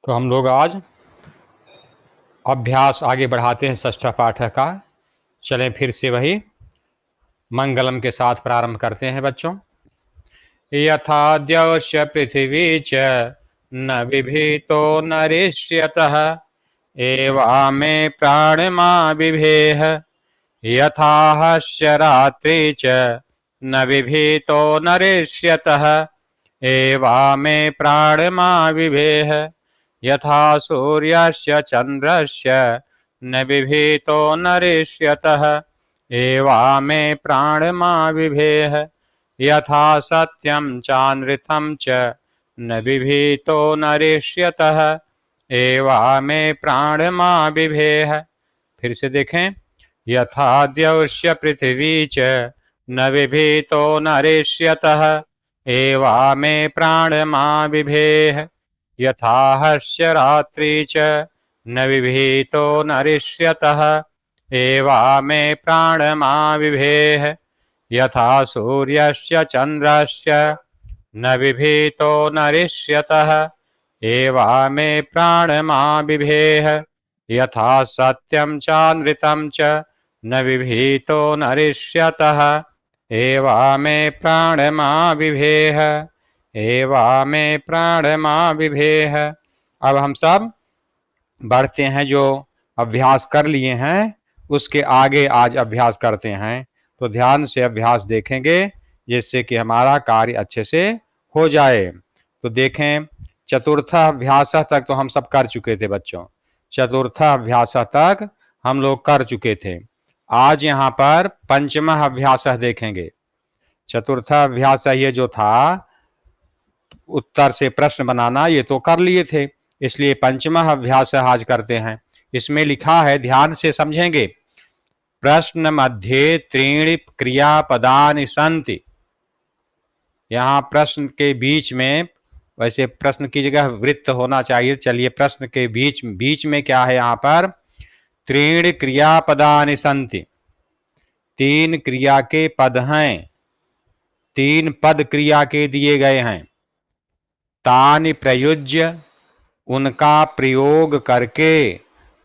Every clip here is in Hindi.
तो हम लोग आज अभ्यास आगे बढ़ाते हैं षष्ठ पाठ का। चलें फिर से वही मंगलम के साथ प्रारंभ करते हैं बच्चों। यथाद्यौष्य पृथिवी च न बिभीतो नरिष्यतः एवा मे प्राणमा बिभेह यथाहस्य रात्रि च न बिभीतो नरिष्यतः एवा मे प्राणमा बिभेह यथा सूर्यस्य चन्द्रस्य न बिभीतो नरिष्यतः एवा मे प्राणमा बिभेह यथा सत्यं चानृतं च न बिभीतो नरिष्यतः एवा मे प्राणमा बिभेह। फिर से देखें। यथा द्यौष्य पृथ्वी च न बिभीतो नरिष्यतः एवा मे प्राणमा बिभेह यथा हस्य रात्रि च न बिभीतो नरिष्यतः एवा मे प्राणमा बिभेह यथा सूर्यस्य चन्द्रस्य न बिभीतो नरिष्यतः एवा मे प्राणमा बिभेह यथा सत्यं चानृतं च न बिभीतो नरिष्यतः एवा मे प्राणमा बिभेह एवा मे प्राणमा बिभेह। अब हम सब बढ़ते हैं, जो अभ्यास कर लिए हैं उसके आगे आज अभ्यास करते हैं। तो ध्यान से अभ्यास देखेंगे जिससे कि हमारा कार्य अच्छे से हो जाए। तो देखें, चतुर्थ अभ्यास तक तो हम सब कर चुके थे बच्चों। चतुर्थ अभ्यास तक हम लोग कर चुके थे। आज यहाँ पर पंचम अभ्यास देखेंगे। चतुर्थ अभ्यास ये जो था उत्तर से प्रश्न बनाना, ये तो कर लिए थे, इसलिए पंचम अभ्यास आज करते हैं। इसमें लिखा है, ध्यान से समझेंगे। प्रश्न मध्ये त्रीणि क्रियापदानि सन्ति। यहाँ प्रश्न के बीच में, वैसे प्रश्न की जगह वृत्त होना चाहिए। चलिए, प्रश्न के बीच में क्या है यहाँ पर? त्रीणि क्रियापदानि सन्ति। तीन क्रिया के पद हैं, तीन पद क्रिया के दिए गए हैं। तानि प्रयुज्य, उनका प्रयोग करके,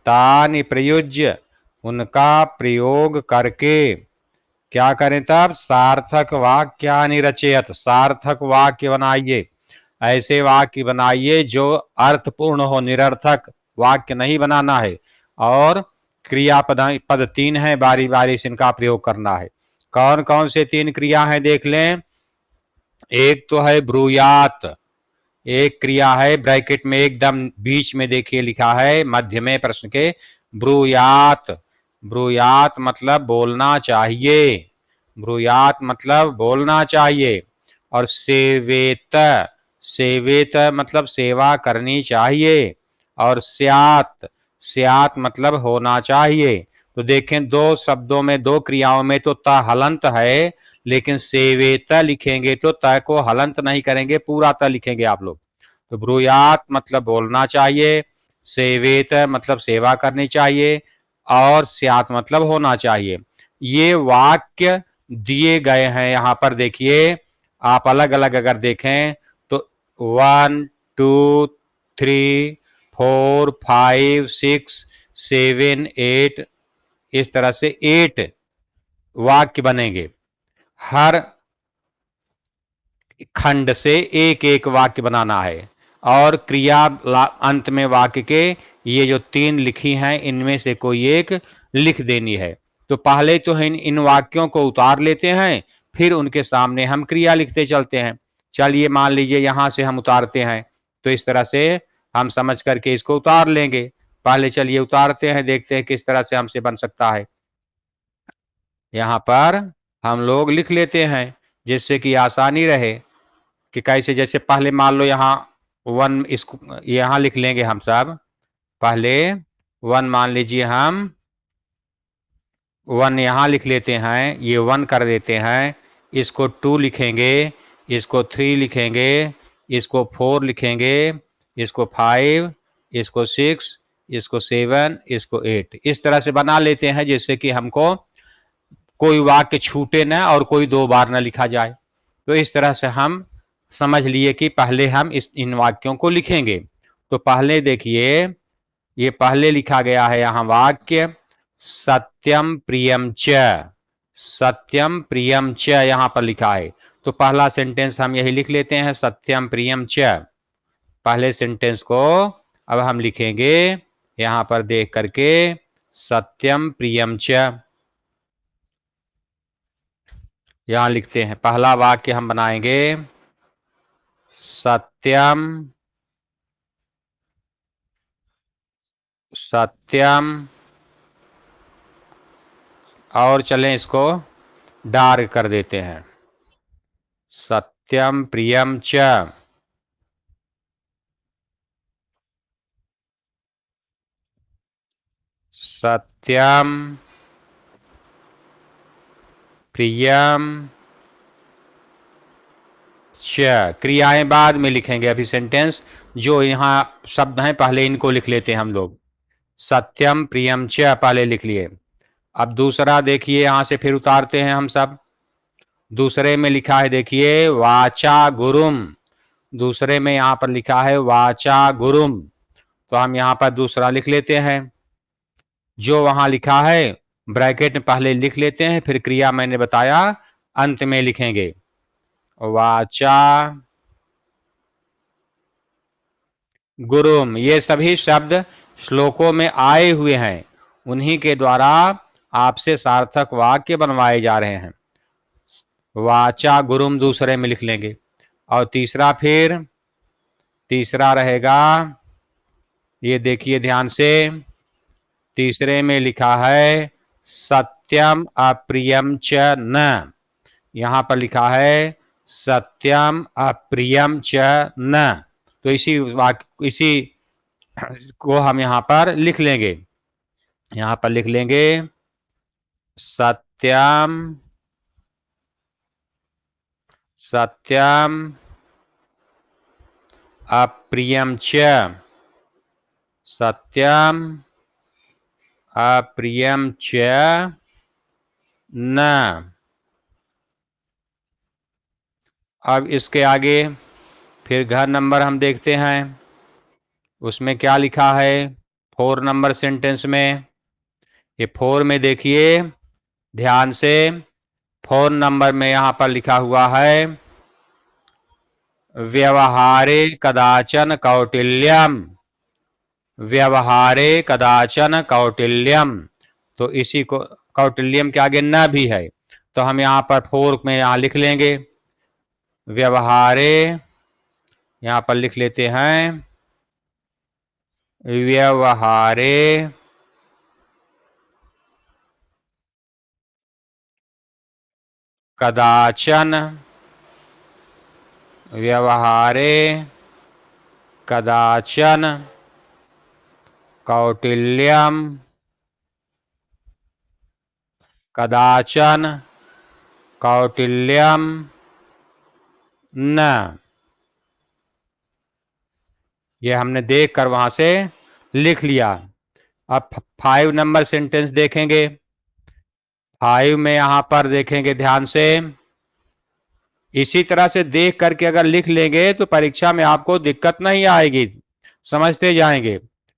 तानि प्रयुज्य, उनका प्रयोग करके क्या करें? तब सार्थक वाक्यानि रचयत, सार्थक वाक्य बनाइए। ऐसे वाक्य बनाइए जो अर्थपूर्ण हो, निरर्थक वाक्य नहीं बनाना है। और क्रियापद पद तीन है, बारी बारी से इनका प्रयोग करना है। कौन कौन से तीन क्रिया है देख लें। एक तो है ब्रूयात, एक क्रिया है ब्रैकेट में एकदम बीच में देखिए लिखा है मध्य में प्रश्न के, ब्रूयात। ब्रूयात मतलब बोलना चाहिए, ब्रूयात मतलब बोलना चाहिए। और सेवेत, सेवेत मतलब सेवा करनी चाहिए। और स्यात, स्यात मतलब होना चाहिए। तो देखें, दो शब्दों में, दो क्रियाओं में तो त हलंत है, लेकिन सेवेत लिखेंगे तो त को हलंत नहीं करेंगे, पूरा त लिखेंगे आप लोग। तो ब्रूयात मतलब बोलना चाहिए, सेवेत मतलब सेवा करनी चाहिए, और स्यात मतलब होना चाहिए। ये वाक्य दिए गए हैं यहाँ पर। देखिए, आप अलग अलग अगर देखें तो 1 2 3 4 5 6 7 8, इस तरह से 8 वाक्य बनेंगे। हर खंड से एक एक वाक्य बनाना है। और क्रिया अंत में वाक्य के ये जो तीन लिखी हैं, इनमें से कोई एक लिख देनी है। तो पहले तो इन वाक्यों को उतार लेते हैं, फिर उनके सामने हम क्रिया लिखते चलते हैं। चलिए, मान लीजिए यहां से हम उतारते हैं, तो इस तरह से हम समझ करके इसको उतार लेंगे। पहले चलिए उतारते हैं, देखते हैं किस तरह से हमसे बन सकता है। यहाँ पर हम लोग लिख लेते हैं जिससे कि आसानी रहे कि कैसे। जैसे पहले मान लो यहाँ 1, इसको यहाँ लिख लेंगे हम सब। पहले 1 मान लीजिए, हम 1 यहाँ लिख लेते हैं, ये 1 कर देते हैं। इसको 2 लिखेंगे, इसको 3 लिखेंगे, इसको 4 लिखेंगे, इसको 5, इसको 6, इसको 7, इसको 8। इस तरह से बना लेते हैं जिससे कि हमको कोई वाक्य छूटे न और कोई दो बार न लिखा जाए। तो इस तरह से हम समझ लिए कि पहले हम इन वाक्यों को लिखेंगे। तो पहले देखिए, ये पहले लिखा गया है यहां वाक्य सत्यम प्रियम च, सत्यम प्रियम च यहां पर लिखा है। तो पहला सेंटेंस हम यही लिख लेते हैं, सत्यम प्रियम च। पहले सेंटेंस को अब हम लिखेंगे यहां पर देख करके, सत्यम प्रियम च। यहां लिखते हैं, पहला वाक्य हम बनाएंगे सत्यम, सत्यम, और चलें इसको डार्क कर देते हैं, सत्यम प्रियम च, सत्यम प्रियम च। क्रियाएं बाद में लिखेंगे, अभी सेंटेंस जो यहाँ शब्द हैं पहले इनको लिख लेते हैं हम लोग। सत्यम प्रियम च पहले लिख लिए। अब दूसरा देखिए, यहां से फिर उतारते हैं हम सब। दूसरे में लिखा है देखिए वाचा गुरुम, दूसरे में यहां पर लिखा है वाचा गुरुम, तो हम यहां पर दूसरा लिख लेते हैं। जो वहां लिखा है ब्रैकेट में पहले लिख लेते हैं, फिर क्रिया मैंने बताया अंत में लिखेंगे। वाचा गुरुम, ये सभी शब्द श्लोकों में आए हुए हैं, उन्हीं के द्वारा आपसे सार्थक वाक्य बनवाए जा रहे हैं। वाचा गुरुम दूसरे में लिख लेंगे। और तीसरा, फिर तीसरा रहेगा, ये देखिए ध्यान से, तीसरे में लिखा है सत्यम अप्रियम च न, यहां पर लिखा है सत्यम अप्रियम च न। तो इसी को हम यहां पर लिख लेंगे, यहां पर लिख लेंगे सत्यम, सत्यम अप्रियम च, सत्यम अप्रियम च न। अब इसके आगे फिर घर नंबर हम देखते हैं, उसमें क्या लिखा है 4 नंबर सेंटेंस में। ये 4 में देखिए ध्यान से, 4 नंबर में यहां पर लिखा हुआ है व्यवहारे कदाचन कौटिल्यम, व्यवहारे कदाचन कौटिल्यम। तो इसी को कौटिल्यम के आगे न भी है, तो हम यहां पर 4 में यहां लिख लेंगे व्यवहारे, यहां पर लिख लेते हैं व्यवहारे कदाचन, व्यवहारे कदाचन कौटिल्यम, कदाचन कौटिल्यम न। ये हमने देख कर वहां से लिख लिया। अब 5 नंबर सेंटेंस देखेंगे। 5 में यहां पर देखेंगे ध्यान से, इसी तरह से देख करके अगर लिख लेंगे तो परीक्षा में आपको दिक्कत नहीं आएगी, समझते जाएंगे।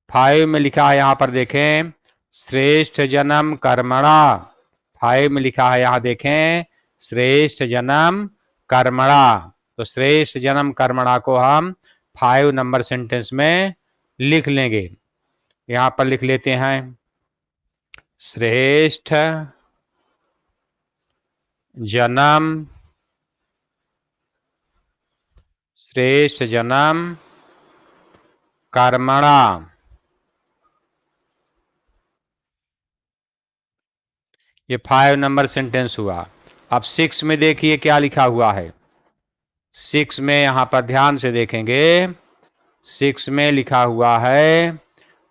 5 में लिखा है यहां पर देखें श्रेष्ठ जन्म कर्मणा, 5 में लिखा है यहां देखें श्रेष्ठ जन्म कर्मणा। तो श्रेष्ठ जन्म कर्मणा को हम 5 नंबर सेंटेंस में लिख लेंगे। यहां पर लिख लेते हैं श्रेष्ठ जन्म, श्रेष्ठ जन्म कर्मणा। ये 5 नंबर सेंटेंस हुआ। अब 6 में देखिए क्या लिखा हुआ है। 6 में यहां पर ध्यान से देखेंगे, 6 में लिखा हुआ है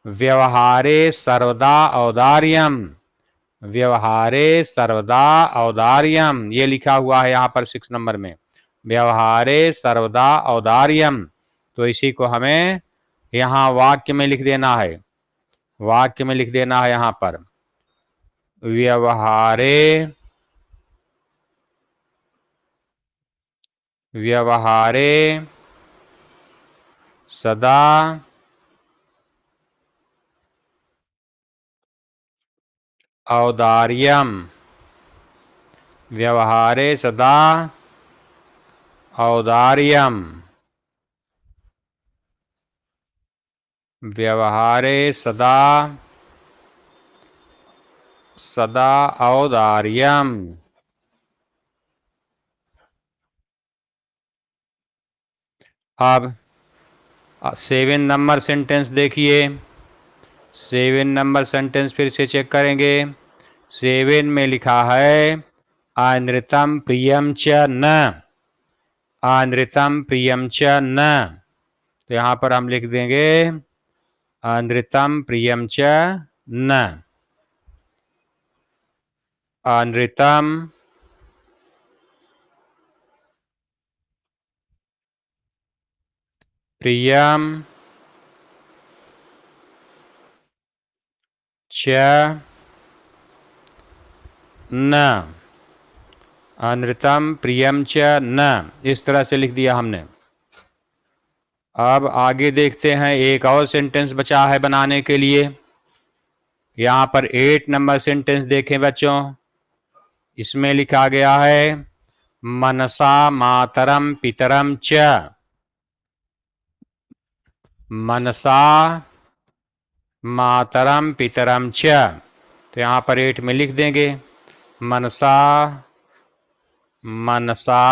व्यवहारे सर्वदा औदार्यम, व्यवहारे सर्वदा औदार्यम, ये लिखा हुआ है यहां पर 6 नंबर में व्यवहारे सर्वदा औदार्यम। तो इसी को हमें यहां वाक्य में लिख देना है, वाक्य में लिख देना है यहां पर व्यवहारे, व्यवहारे सदा औदार्यम, व्यवहारे सदा औदार्यम, व्यवहारे सदा सदा औदार्यम। अब 7 नंबर सेंटेंस देखिए। 7 नंबर सेंटेंस फिर से चेक करेंगे। 7 में लिखा है अनृतम प्रियम च न, अनृतम प्रियम च न। तो यहां पर हम लिख देंगे अनृतम प्रियम च न, अनृतम प्रियम च न, अनृतम प्रियम च न, इस तरह से लिख दिया हमने। अब आगे देखते हैं, एक और सेंटेंस बचा है बनाने के लिए। यहां पर 8 नंबर सेंटेंस देखें बच्चों। इसमें लिखा गया है मनसा मातरम पितरम च, मनसा मातरम पितरम च। तो यहां पर 8 में लिख देंगे मनसा, मनसा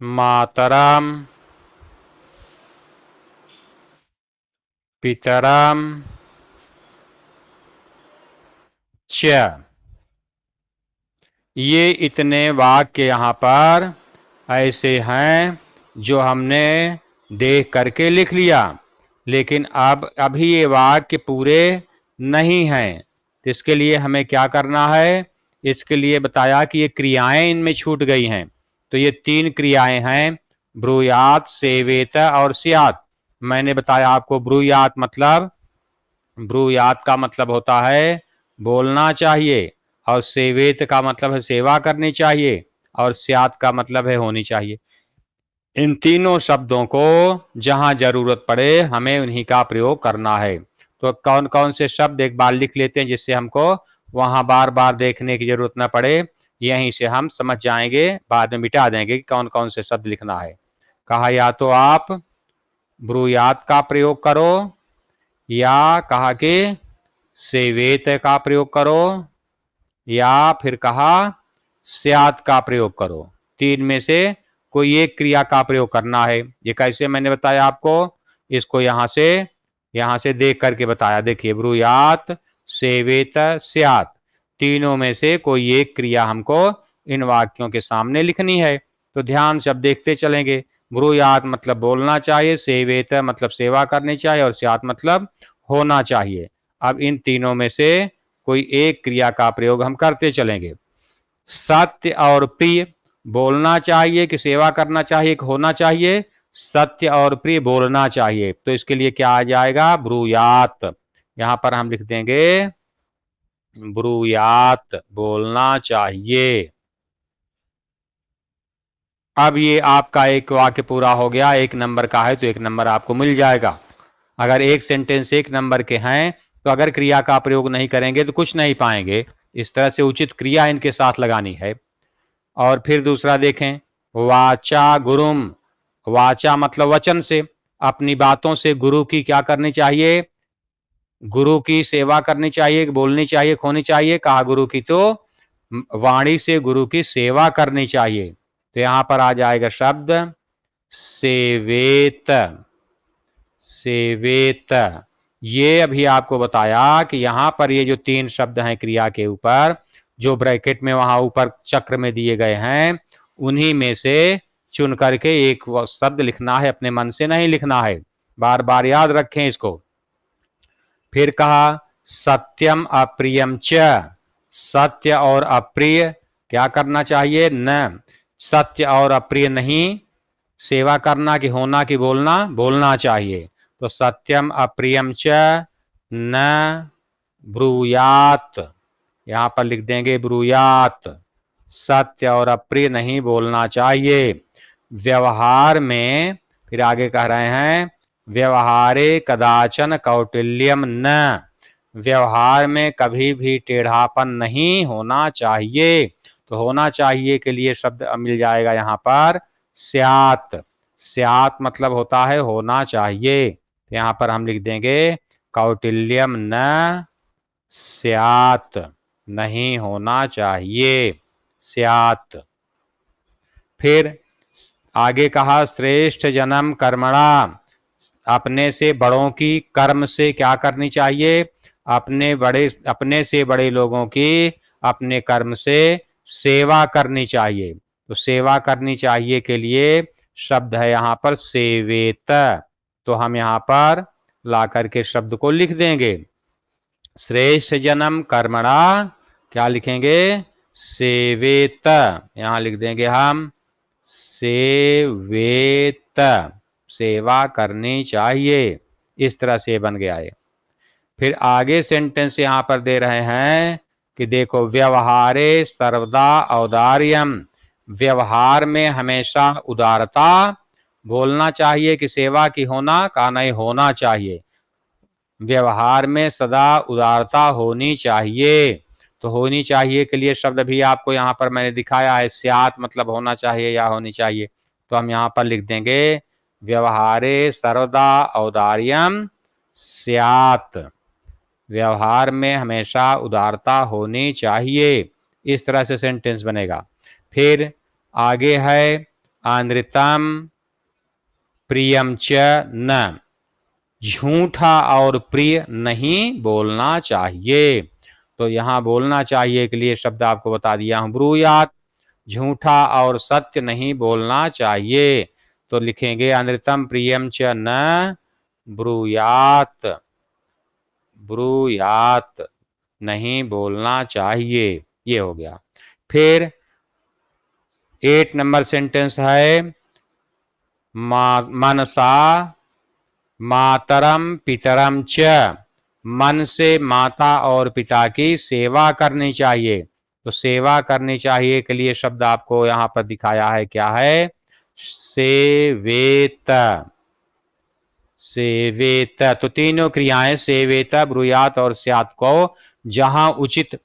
मातरम पितरम च। ये इतने वाक्य यहाँ पर ऐसे हैं जो हमने देख करके लिख लिया, लेकिन अब अभी ये वाक्य पूरे नहीं हैं। तो इसके लिए हमें क्या करना है? इसके लिए बताया कि ये क्रियाएं इनमें छूट गई हैं। तो ये 3 क्रियाएं हैं, ब्रूयात, सेवेत और स्यात्। मैंने बताया आपको ब्रूयात का मतलब होता है बोलना चाहिए, और सेवेत का मतलब है सेवा करनी चाहिए, और स्यात् का मतलब है होनी चाहिए। इन तीनों शब्दों को जहां जरूरत पड़े हमें उन्हीं का प्रयोग करना है। तो कौन कौन से शब्द एक बार लिख लेते हैं, जिससे हमको वहां बार बार देखने की जरूरत न पड़े, यहीं से हम समझ जाएंगे, बाद में मिटा देंगे कि कौन कौन से शब्द लिखना है। कहा या तो आप ब्रूयात का प्रयोग करो, या कहा कि सेवेत का प्रयोग करो, या फिर कहा स्यात् का प्रयोग करो। 3 में से कोई एक क्रिया का प्रयोग करना है। ये कैसे मैंने बताया आपको, इसको यहां से देख करके बताया। देखिए ब्रूयात, सेवेत, स्यात्, तीनों में से कोई एक क्रिया हमको इन वाक्यों के सामने लिखनी है। तो ध्यान से अब देखते चलेंगे। ब्रूयात मतलब बोलना चाहिए, सेवेत मतलब सेवा करनी चाहिए, और स्यात् मतलब होना चाहिए। अब इन तीनों में से कोई एक क्रिया का प्रयोग हम करते चलेंगे। सत्य और प्रिय, बोलना चाहिए कि सेवा करना चाहिए कि होना चाहिए? सत्य और प्रिय बोलना चाहिए। तो इसके लिए क्या आ जाएगा? ब्रूयात। यहां पर हम लिख देंगे ब्रूयात, बोलना चाहिए। अब ये आपका एक वाक्य पूरा हो गया। 1 नंबर का है तो 1 नंबर आपको मिल जाएगा। अगर एक सेंटेंस 1 नंबर के हैं तो अगर क्रिया का प्रयोग नहीं करेंगे तो कुछ नहीं पाएंगे। इस तरह से उचित क्रिया इनके साथ लगानी है। और फिर दूसरा देखें, वाचा गुरुम, वाचा मतलब वचन से, अपनी बातों से गुरु की क्या करनी चाहिए? गुरु की सेवा करनी चाहिए, बोलनी चाहिए, होनी चाहिए? कहा गुरु की तो वाणी से गुरु की सेवा करनी चाहिए। तो यहां पर आ जाएगा शब्द सेवेत, सेवेत। ये अभी आपको बताया कि यहां पर ये जो 3 शब्द हैं क्रिया के ऊपर, जो ब्रैकेट में वहां ऊपर चक्र में दिए गए हैं, उन्हीं में से चुन करके एक शब्द लिखना है, अपने मन से नहीं लिखना है। बार बार याद रखें इसको। फिर कहा सत्यम अप्रियम च, सत्य और अप्रिय क्या करना चाहिए? न, सत्य और अप्रिय नहीं, सेवा करना कि होना कि बोलना? बोलना चाहिए। तो सत्यम अप्रियम च न ब्रूयात, यहां पर लिख देंगे ब्रूयात, सत्य और अप्रिय नहीं बोलना चाहिए। व्यवहार में फिर आगे कह रहे हैं व्यवहारे कदाचन कौटिल्यम न, व्यवहार में कभी भी टेढ़ापन नहीं होना चाहिए। तो होना चाहिए के लिए शब्द मिल जाएगा यहाँ पर स्यात्। स्यात् मतलब होता है होना चाहिए। यहाँ पर हम लिख देंगे कौटिल्यम न स्यात्, नहीं होना चाहिए, स्यात्। फिर आगे कहा श्रेष्ठ जन्म कर्मणा, अपने से बड़ों की कर्म से क्या करनी चाहिए, अपने से बड़े लोगों की अपने कर्म से सेवा करनी चाहिए। तो सेवा करनी चाहिए के लिए शब्द है यहाँ पर सेवेत। तो हम यहाँ पर ला करके शब्द को लिख देंगे श्रेष्ठ जन्म कर्मणा, क्या लिखेंगे सेवेत, यहाँ लिख देंगे हम सेवेत, सेवा करनी चाहिए। इस तरह से बन गया है। फिर आगे सेंटेंस यहां पर दे रहे हैं कि देखो व्यवहारे सर्वदा औदार्यम, व्यवहार में हमेशा उदारता बोलना चाहिए कि सेवा की होना का नहीं होना चाहिए, व्यवहार में सदा उदारता होनी चाहिए। तो होनी चाहिए के लिए शब्द भी आपको यहाँ पर मैंने दिखाया है, स्यात् मतलब होना चाहिए या होनी चाहिए। तो हम यहाँ पर लिख देंगे व्यवहारे सर्वदा औदार्यम स्यात्, व्यवहार में हमेशा उदारता होनी चाहिए। इस तरह से सेंटेंस बनेगा। फिर आगे है अनृतम प्रियम च न, झूठा और प्रिय नहीं बोलना चाहिए। तो यहाँ बोलना चाहिए के लिए शब्द आपको बता दिया हूं ब्रूयात, झूठा और सत्य नहीं बोलना चाहिए। तो लिखेंगे अनृतम प्रियम च न ब्रूयात, ब्रूयात नहीं बोलना चाहिए, ये हो गया। फिर 8 नंबर सेंटेंस है मनसा मातरम पितरम च, मन से माता और पिता की सेवा करनी चाहिए। तो सेवा करनी चाहिए के लिए शब्द आपको यहां पर दिखाया है, क्या है सेवेत, सेवेत। तो तीनों क्रियाएं सेवेत, ब्रूयात और स्यात् को जहां उचित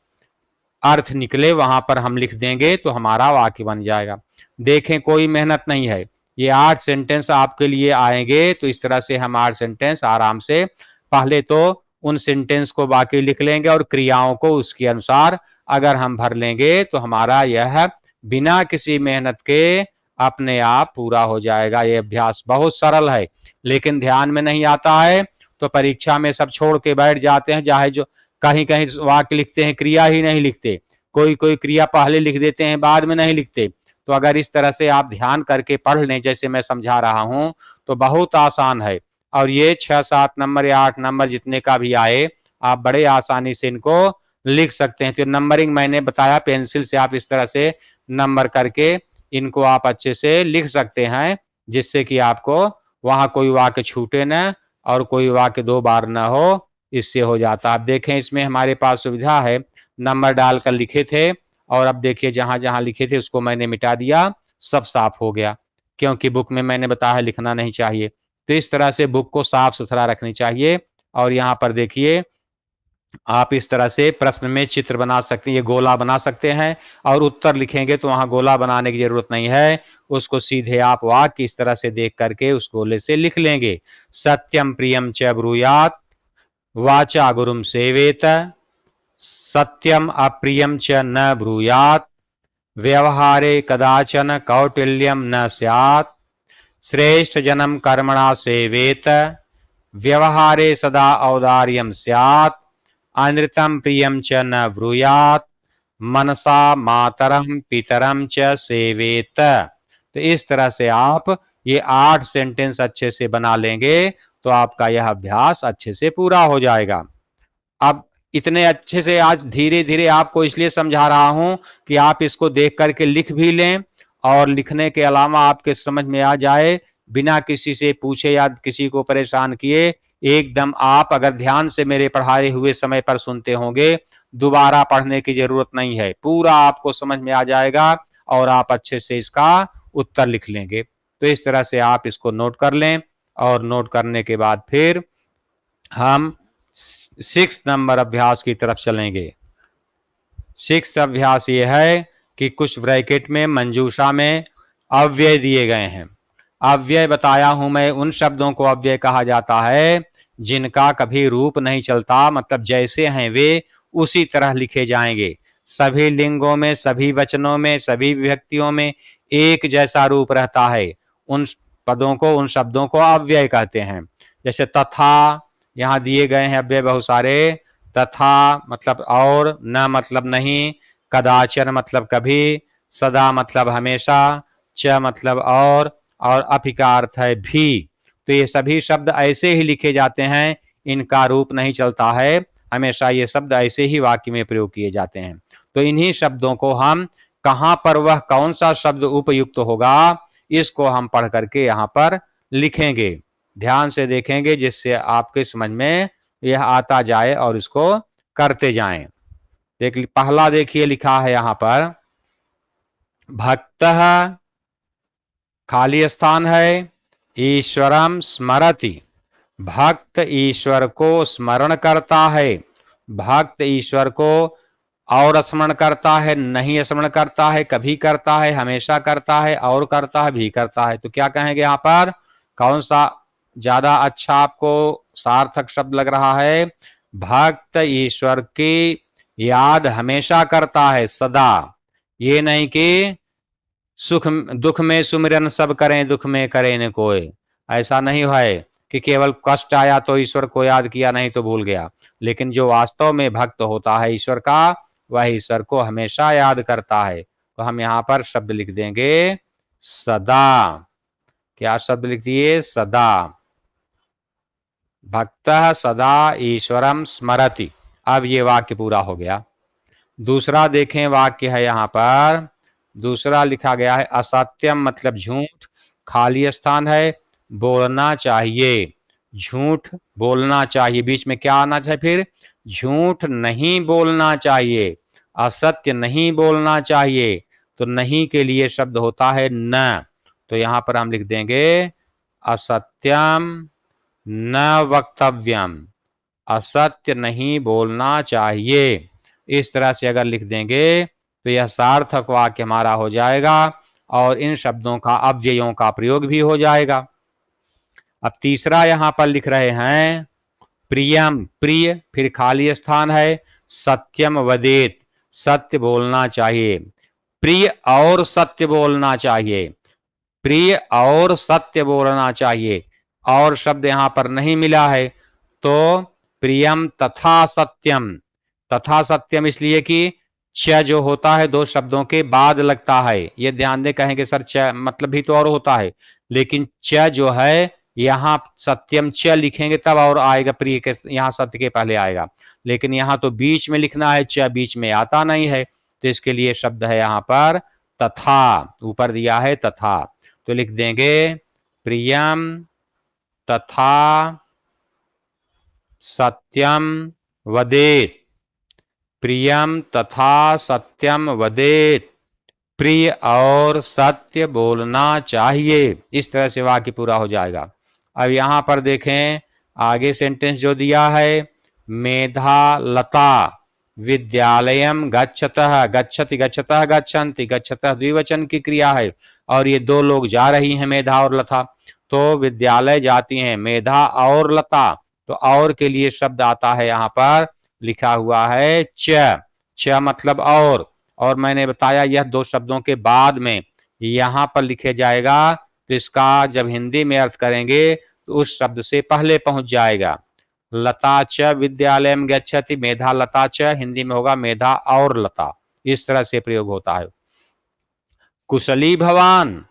अर्थ निकले वहां पर हम लिख देंगे तो हमारा वाक्य बन जाएगा। देखें कोई मेहनत नहीं है, ये 8 सेंटेंस आपके लिए आएंगे। तो इस तरह से हम 8 सेंटेंस आराम से पहले तो उन सेंटेंस को बाकी लिख लेंगे और क्रियाओं को उसके अनुसार अगर हम भर लेंगे तो हमारा यह बिना किसी मेहनत के अपने आप पूरा हो जाएगा। ये अभ्यास बहुत सरल है लेकिन ध्यान में नहीं आता है तो परीक्षा में सब छोड़ के बैठ जाते हैं, चाहे जो कहीं कहीं वाक्य लिखते हैं क्रिया ही नहीं लिखते, कोई कोई क्रिया पहले लिख देते हैं बाद में नहीं लिखते। तो अगर इस तरह से आप ध्यान करके पढ़ लें जैसे मैं समझा रहा हूं तो बहुत आसान है। और ये 6-7 नंबर या 8 नंबर जितने का भी आए आप बड़े आसानी से इनको लिख सकते हैं। तो नंबरिंग मैंने बताया, पेंसिल से आप इस तरह से नंबर करके इनको आप अच्छे से लिख सकते हैं जिससे कि आपको वहां कोई वाक्य छूटे न और कोई वाक्य 2 बार न हो, इससे हो जाता। आप देखें इसमें हमारे पास सुविधा है, नंबर डालकर लिखे थे और अब देखिए जहां जहां लिखे थे उसको मैंने मिटा दिया, सब साफ हो गया क्योंकि बुक में मैंने बताया लिखना नहीं चाहिए। तो इस तरह से बुक को साफ सुथरा रखनी चाहिए। और यहाँ पर देखिए आप इस तरह से प्रश्न में चित्र बना सकते हैं, ये गोला बना सकते हैं और उत्तर लिखेंगे तो वहां गोला बनाने की जरूरत नहीं है, उसको सीधे आप वाक्य इस तरह से देख करके उस गोले से लिख लेंगे। सत्यम प्रियम च ब्रूयात वाचा गुरुम सेवेत, सत्यम अप्रियम च न ब्रूयात, व्यवहारे कदाचन कौटिल्यम न स्यात्, श्रेष्ठ जन्म कर्मणा सेवेत, व्यवहारे सदा औदार्यम स्यात्, अनृतम प्रियम च न ब्रूयात, मनसा मातरम पितरम च सेवेत। तो इस तरह से आप ये 8 सेंटेंस अच्छे से बना लेंगे तो आपका यह अभ्यास अच्छे से पूरा हो जाएगा। अब इतने अच्छे से आज धीरे धीरे आपको इसलिए समझा रहा हूं कि आप इसको देख करके लिख भी लें और लिखने के अलावा आपके समझ में आ जाए बिना किसी से पूछे या किसी को परेशान किए। एकदम आप अगर ध्यान से मेरे पढ़ाए हुए समय पर सुनते होंगे दोबारा पढ़ने की जरूरत नहीं है, पूरा आपको समझ में आ जाएगा और आप अच्छे से इसका उत्तर लिख लेंगे। तो इस तरह से आप इसको नोट कर लें और नोट करने के बाद फिर हम 6 नंबर अभ्यास की तरफ चलेंगे। 6 अभ्यास ये है कि कुछ ब्रैकेट में मंजूषा में अव्यय दिए गए हैं। अव्यय बताया हूं मैं, उन शब्दों को अव्यय कहा जाता है जिनका कभी रूप नहीं चलता, मतलब जैसे हैं वे उसी तरह लिखे जाएंगे। सभी लिंगों में, सभी वचनों में, सभी विभक्तियों में एक जैसा रूप रहता है। उन पदों को, उन शब्दों को अव्यय कहते हैं। जैसे तथा, यहाँ दिए गए हैं अव्यय बहुत सारे। तथा मतलब और, न मतलब नहीं, कदाचन मतलब कभी, सदा मतलब हमेशा, च मतलब और अपि का अर्थ है भी। तो ये सभी शब्द ऐसे ही लिखे जाते हैं, इनका रूप नहीं चलता है, हमेशा ये शब्द ऐसे ही वाक्य में प्रयोग किए जाते हैं। तो इन्हीं शब्दों को हम कहां पर वह कौन सा शब्द उपयुक्त होगा, इसको हम पढ़ करके यहाँ पर लिखेंगे। ध्यान से देखेंगे जिससे आपके समझ में यह आता जाए और इसको करते जाएं। पहला देखिए लिखा है यहाँ पर, भक्तः खाली स्थान है, ईश्वरम स्मरति। भक्त ईश्वर को स्मरण करता है। भक्त ईश्वर को और स्मरण करता है, नहीं स्मरण करता है, कभी करता है, हमेशा करता है, और करता है, भी करता है। तो क्या कहेंगे यहाँ पर, कौन सा ज्यादा अच्छा आपको सार्थक शब्द लग रहा है? भक्त ईश्वर की याद हमेशा करता है, सदा। ये नहीं कि सुख दुख में सुमिरन सब करें, दुख में करें न कोई। ऐसा नहीं है कि केवल कष्ट आया तो ईश्वर को याद किया, नहीं तो भूल गया। लेकिन जो वास्तव में भक्त होता है ईश्वर का, वह ईश्वर को हमेशा याद करता है। तो हम यहाँ पर शब्द लिख देंगे सदा। क्या शब्द लिख दिए? सदा। भक्तः सदा ईश्वरम स्मरति। अब ये वाक्य पूरा हो गया। दूसरा देखें वाक्य है यहाँ पर, दूसरा लिखा गया है, असत्यम मतलब झूठ, खाली स्थान है, बोलना चाहिए। झूठ बोलना चाहिए, बीच में क्या आना चाहिए फिर? झूठ नहीं बोलना चाहिए, असत्य नहीं बोलना चाहिए। तो नहीं के लिए शब्द होता है न। तो यहां पर हम लिख देंगे असत्यम न वक्तव्यम। असत्य नहीं बोलना चाहिए। इस तरह से अगर लिख देंगे तो यह सार्थक वाक्य हमारा हो जाएगा और इन शब्दों का अव्ययों का प्रयोग भी हो जाएगा। अब तीसरा यहां पर लिख रहे हैं, प्रियम, प्रिय, फिर खाली स्थान है, सत्यम वदेत, सत्य बोलना चाहिए। प्रिय और सत्य बोलना चाहिए, प्रिय और सत्य बोलना चाहिए। और शब्द यहां पर नहीं मिला है, तो प्रियम तथा सत्यम। तथा सत्यम इसलिए कि च जो होता है दो शब्दों के बाद लगता है। ये ध्यान दे, कहेंगे सर च मतलब भी तो और होता है, लेकिन च जो है यहाँ सत्यम च लिखेंगे तब और आएगा, प्रिय के यहाँ सत्य के पहले आएगा। लेकिन यहाँ तो बीच में लिखना है, च बीच में आता नहीं है, तो इसके लिए शब्द है यहाँ पर तथा। ऊपर दिया है तथा, तो लिख देंगे प्रियम तथा सत्यम वदेत। प्रियम तथा सत्यम वदेत। प्रिय और सत्य बोलना चाहिए। इस तरह से वाक्य पूरा हो जाएगा। अब यहां पर देखें आगे सेंटेंस जो दिया है, मेधा लता विद्यालयम गच्छतः। गच्छति गच्छतः गच्छन्ति, गच्छतः द्विवचन की क्रिया है और ये दो लोग जा रही हैं, मेधा और लता। तो विद्यालय जाती हैं मेधा और लता। तो और के लिए शब्द आता है यहाँ पर, लिखा हुआ है च। च मतलब और मैंने बताया यह दो शब्दों के बाद में यहां पर लिखे जाएगा, तो इसका जब हिंदी में अर्थ करेंगे तो उस शब्द से पहले पहुंच जाएगा। लता च विद्यालय में गच्छति, मेधा लता च, हिंदी में होगा मेधा और लता। इस तरह से प्रयोग होता है। कुशली भवान,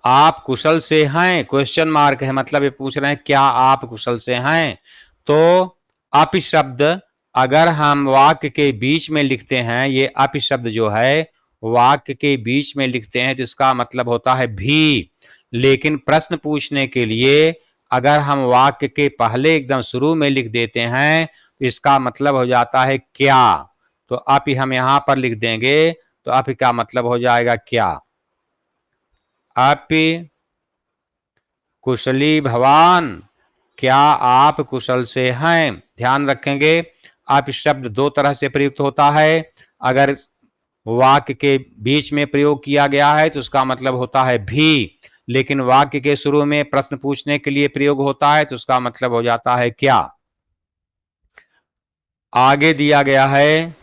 आप कुशल से हैं? क्वेश्चन मार्क है, मतलब ये पूछ रहे हैं क्या आप कुशल से हैं? तो अपि शब्द अगर हम वाक्य के बीच में लिखते हैं, ये अपि शब्द जो है वाक्य के बीच में लिखते हैं तो इसका मतलब होता है भी। लेकिन प्रश्न पूछने के लिए अगर हम वाक्य के पहले एकदम शुरू में लिख देते हैं तो इसका मतलब हो जाता है क्या। तो अपि हम यहां पर लिख देंगे तो अपि का मतलब हो जाएगा क्या। अपि कुशली भवान, क्या आप कुशल से हैं। ध्यान रखेंगे, आप शब्द दो तरह से प्रयुक्त होता है। अगर वाक्य के बीच में प्रयोग किया गया है तो उसका मतलब होता है भी, लेकिन वाक्य के शुरू में प्रश्न पूछने के लिए प्रयोग होता है तो उसका मतलब हो जाता है क्या। आगे दिया गया है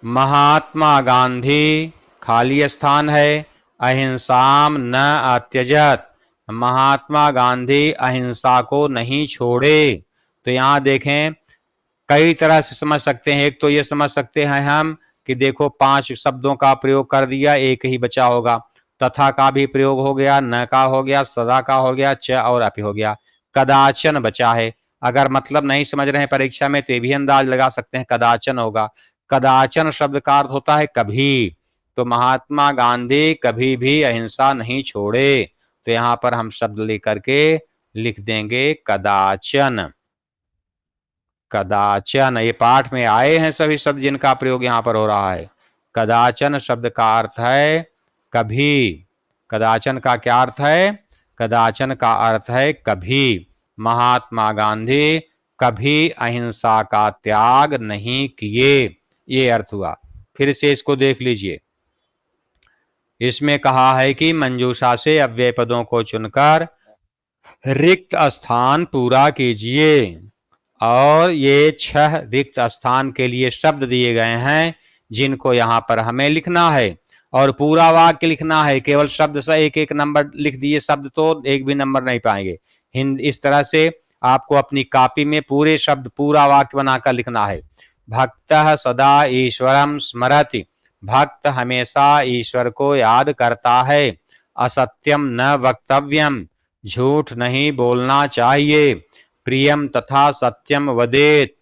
महात्मा गांधी, खाली स्थान है, अहिंसाम न अत्यजत। महात्मा गांधी अहिंसा को नहीं छोड़े। तो यहां देखें, कई तरह से समझ सकते हैं। एक तो ये समझ सकते हैं हम कि देखो 5 शब्दों का प्रयोग कर दिया, एक ही बचा होगा। तथा का भी प्रयोग हो गया, न का हो गया, सदा का हो गया, च और अपि हो गया, कदाचन बचा है। अगर मतलब नहीं समझ रहे हैं परीक्षा में तो ये भी अंदाज लगा सकते हैं कदाचन होगा। कदाचन शब्द का अर्थ होता है कभी। तो महात्मा गांधी कभी भी अहिंसा नहीं छोड़े। तो यहां पर हम शब्द लेकर के लिख देंगे कदाचन। कदाचन, ये पाठ में आए हैं सभी शब्द जिनका प्रयोग यहां पर हो रहा है। कदाचन शब्द का अर्थ है कभी। कदाचन का क्या अर्थ है? कदाचन का अर्थ है कभी। महात्मा गांधी कभी अहिंसा का त्याग नहीं किए, ये अर्थ हुआ। फिर से इसको देख लीजिए। इसमें कहा है कि मंजूषा से अव्यय पदों को चुनकर रिक्त स्थान पूरा कीजिए। और ये 6 रिक्त स्थान के लिए शब्द दिए गए हैं जिनको यहां पर हमें लिखना है और पूरा वाक्य लिखना है। केवल शब्द से एक एक नंबर लिख दिए शब्द तो एक भी नंबर नहीं पाएंगे। इस तरह से आपको अपनी कॉपी में पूरे शब्द पूरा वाक्य बनाकर लिखना है। भक्त सदा ईश्वरम स्मरति, भक्त हमेशा ईश्वर को याद करता है। असत्यम न वक्तव्यम, झूठ नहीं बोलना चाहिए। प्रियम तथा सत्यम वदेत,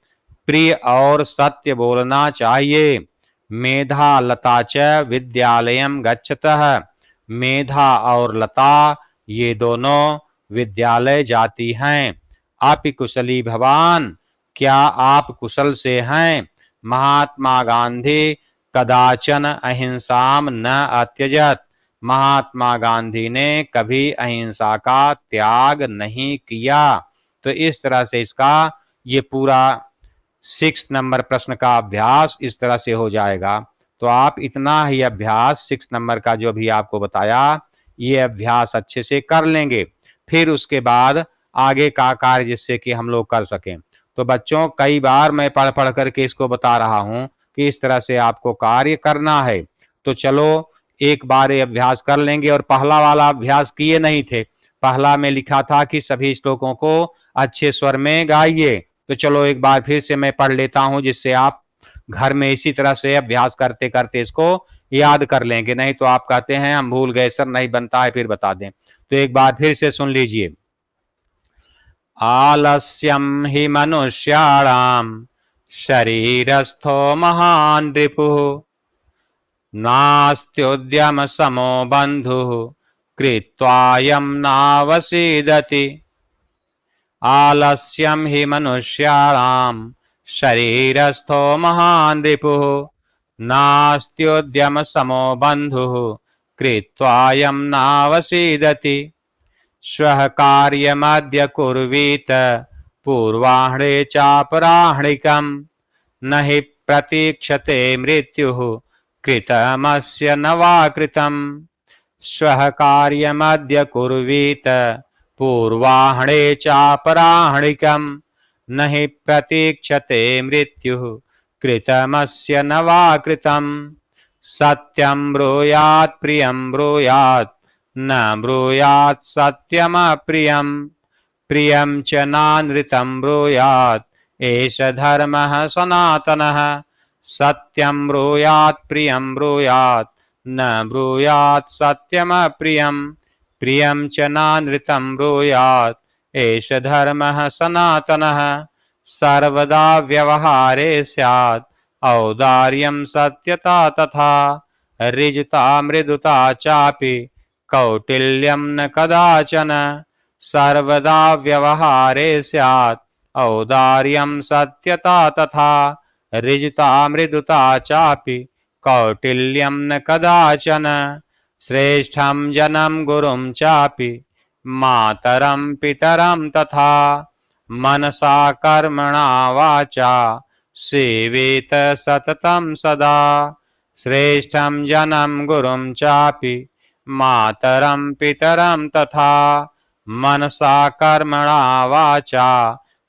प्रिय और सत्य बोलना चाहिए। मेधा लता च विद्यालयम गच्छतः, मेधा और लता ये दोनों विद्यालय जाती हैं। आप कुशली भवान, क्या आप कुशल से हैं। महात्मा गांधी कदाचन अहिंसाम न अत्यजत, महात्मा गांधी ने कभी अहिंसा का त्याग नहीं किया। तो इस तरह से इसका ये पूरा 6 नंबर प्रश्न का अभ्यास इस तरह से हो जाएगा। तो आप इतना ही अभ्यास 6 नंबर का जो भी आपको बताया ये अभ्यास अच्छे से कर लेंगे, फिर उसके बाद आगे का कार्य जिससे कि हम लोग कर सकें। तो बच्चों कई बार मैं पढ़ पढ़ करके इसको बता रहा हूं कि इस तरह से आपको कार्य करना है। तो चलो एक बार ये अभ्यास कर लेंगे। और पहला वाला अभ्यास किए नहीं थे, पहला में लिखा था कि सभी श्लोकों को अच्छे स्वर में गाइए। तो चलो एक बार फिर से मैं पढ़ लेता हूं जिससे आप घर में इसी तरह से अभ्यास करते करते इसको याद कर लेंगे। नहीं तो आप कहते हैं हम भूल गए सर, नहीं बनता है फिर बता दें। तो एक बार फिर से सुन लीजिए। आलस्यम हि मनुष्याणाम शरीरस्थो महान रिपुः, नास्त्युद्यम समो बंधुः कृत्वायं नावसीदति। आलस्यम हि मनुष्याणाम शरीरस्थो महान रिपुः, नास्त्युद्यम समो बंधुः कृत्वायं नावसीदति। श्वः कार्यमद्य कुर्वीत पूर्वाह्णे चापराह्णिकम्, न हि प्रतीक्षते मृत्युः कृतमस्य न वा कृतम्। श्वः कार्यमद्य कुर्वीत पूर्वाह्णे चापराह्णिकम्, न हि प्रतीक्षते मृत्युः कृतमस्य न वा कृतम्। सत्यं ब्रूयात् प्रियं ब्रूयात्, न ब्रूयात् सत्यमप्रियम्, प्रियं च नानृतं ब्रूयात् एष धर्मः सनातनः। सत्यं ब्रूयात् प्रियं ब्रूयात्, न ब्रूयात् सत्यमप्रियम्, प्रियं च नानृतं ब्रूयात् एष धर्मः सनातनः। सर्वदा व्यवहारे स्यात् औदार्यं सत्यता तथा, ऋजुता मृदुता चापि कौटिल्यं न कदाचन। सर्वदा व्यवहारे स्यात् औदार्यं सत्यता तथा, ऋजुता मृदुता चापि कौटिल्यं न कदाचन। श्रेष्ठं जनं गुरुं चापि मातरं पितरं तथा मनसा कर्मणा वाचा सेवेत सततं सदा श्रेष्ठं जनं गुरुं चापि मातरं पितरं तथा मनसा कर्मणा वाचा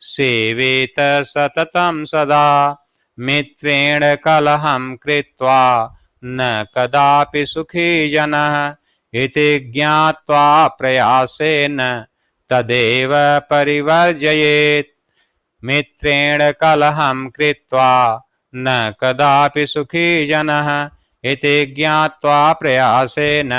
सेवेत सततं सदा मित्रेण कलहं कृत्वा न कदापि सुखी जनः इति ज्ञात्वा प्रयासेन तदेव परिवर्जयेत् मित्रेण कलहं कृत्वा न कदापि सुखी जनः इति ज्ञात्वा प्रयासेन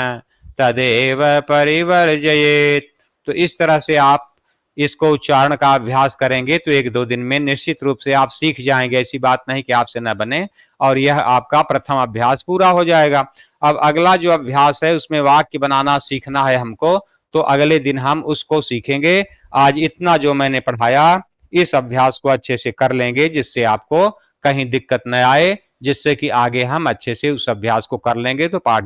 तदेव परिवर्जयेत्। तो इस तरह से आप इसको उच्चारण का अभ्यास करेंगे तो 1-2 दिन में निश्चित रूप से आप सीख जाएंगे। ऐसी बात नहीं कि आपसे न बने, और यह आपका प्रथम अभ्यास पूरा हो जाएगा। अब अगला जो अभ्यास है उसमें वाक्य बनाना सीखना है हमको, तो अगले दिन हम उसको सीखेंगे। आज इतना जो मैंने पढ़ाया इस अभ्यास को अच्छे से कर लेंगे जिससे आपको कहीं दिक्कत न आए, जिससे कि आगे हम अच्छे से उस अभ्यास को कर लेंगे तो पाठ